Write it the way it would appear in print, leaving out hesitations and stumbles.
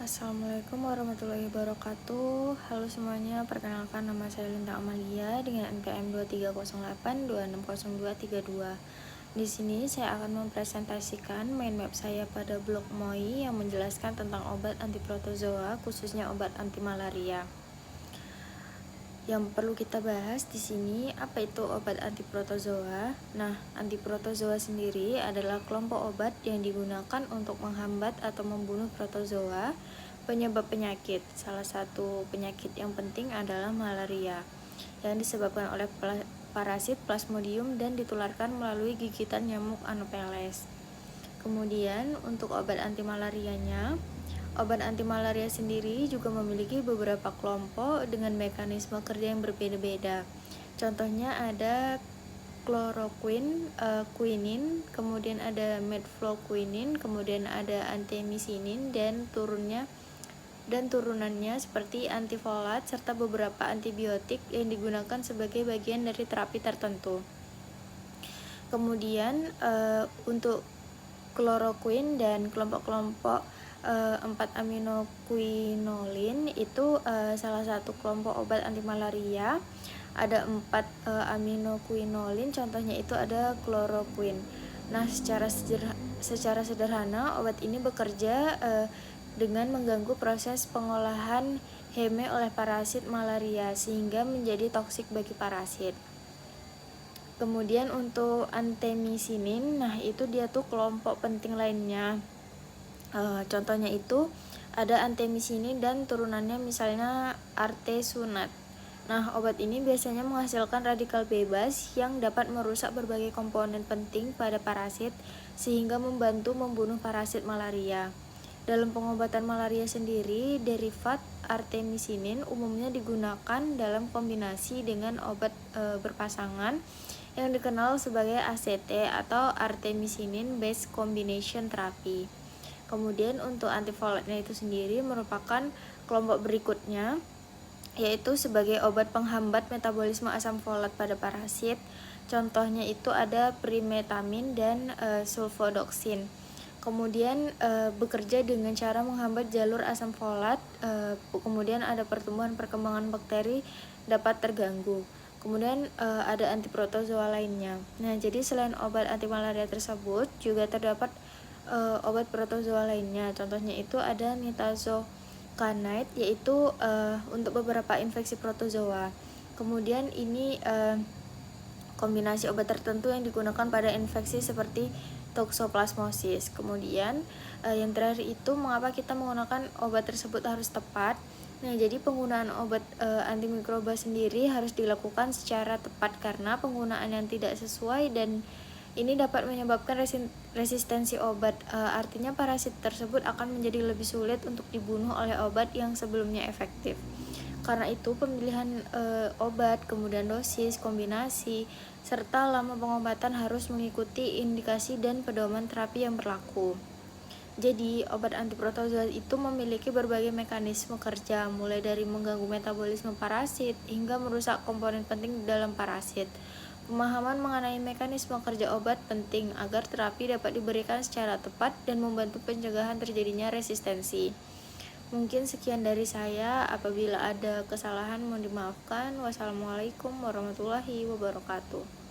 Assalamualaikum warahmatullahi wabarakatuh. Halo semuanya, perkenalkan nama saya Linda Amalia dengan NPM 2308260232. Di sini saya akan mempresentasikan mind map saya pada blog MOI yang menjelaskan tentang obat anti protozoa, khususnya obat anti malaria. Yang perlu kita bahas di sini, apa itu obat anti protozoa? Nah, anti protozoa sendiri adalah kelompok obat yang digunakan untuk menghambat atau membunuh protozoa penyebab penyakit. Salah satu penyakit yang penting adalah malaria yang disebabkan oleh parasit Plasmodium dan ditularkan melalui gigitan nyamuk Anopheles. Kemudian untuk obat anti malarianya, obat anti malaria sendiri juga memiliki beberapa kelompok dengan mekanisme kerja yang berbeda-beda. Contohnya ada chloroquine, quinin, kemudian ada metfloquinin, kemudian ada antimicinin dan turunannya seperti antifolat serta beberapa antibiotik yang digunakan sebagai bagian dari terapi tertentu. Kemudian untuk chloroquine dan kelompok-kelompok 4-aminoquinolin itu salah satu kelompok obat anti malaria. Ada 4 aminoquinolin, contohnya itu ada chloroquine. Nah, secara sederhana obat ini bekerja dengan mengganggu proses pengolahan heme oleh parasit malaria sehingga menjadi toksik bagi parasit. Kemudian untuk antimicinin, nah itu dia tuh kelompok penting lainnya. Contohnya itu ada antimicinin dan turunannya misalnya artesunat. Nah, obat ini biasanya menghasilkan radikal bebas yang dapat merusak berbagai komponen penting pada parasit sehingga membantu membunuh parasit malaria. Dalam pengobatan malaria sendiri, derivat artemisinin umumnya digunakan dalam kombinasi dengan obat berpasangan yang dikenal sebagai ACT atau artemisinin based combination therapy. Kemudian untuk antifolatnya itu sendiri merupakan kelompok berikutnya, yaitu sebagai obat penghambat metabolisme asam folat pada parasit. Contohnya itu ada primetamin dan sulfodoksin. Kemudian bekerja dengan cara menghambat jalur asam folat, kemudian ada perkembangan bakteri dapat terganggu. Kemudian ada antiprotozoa lainnya. Nah, jadi selain obat anti malaria tersebut juga terdapat obat protozoa lainnya. Contohnya itu ada nitazoxanide, yaitu untuk beberapa infeksi protozoa. Kemudian ini kombinasi obat tertentu yang digunakan pada infeksi seperti toxoplasmosis. Kemudian yang terakhir itu mengapa kita menggunakan obat tersebut harus tepat. Nah, jadi penggunaan obat antimikroba sendiri harus dilakukan secara tepat karena penggunaan yang tidak sesuai dan ini dapat menyebabkan resistensi obat. Artinya parasit tersebut akan menjadi lebih sulit untuk dibunuh oleh obat yang sebelumnya efektif. Karena itu pemilihan obat, kemudian dosis, kombinasi, serta lama pengobatan harus mengikuti indikasi dan pedoman terapi yang berlaku. Jadi, obat antiprotozoa itu memiliki berbagai mekanisme kerja, mulai dari mengganggu metabolisme parasit hingga merusak komponen penting dalam parasit. Pemahaman mengenai mekanisme kerja obat penting agar terapi dapat diberikan secara tepat dan membantu pencegahan terjadinya resistensi. Mungkin sekian dari saya, apabila ada kesalahan mohon dimaafkan. Wassalamualaikum warahmatullahi wabarakatuh.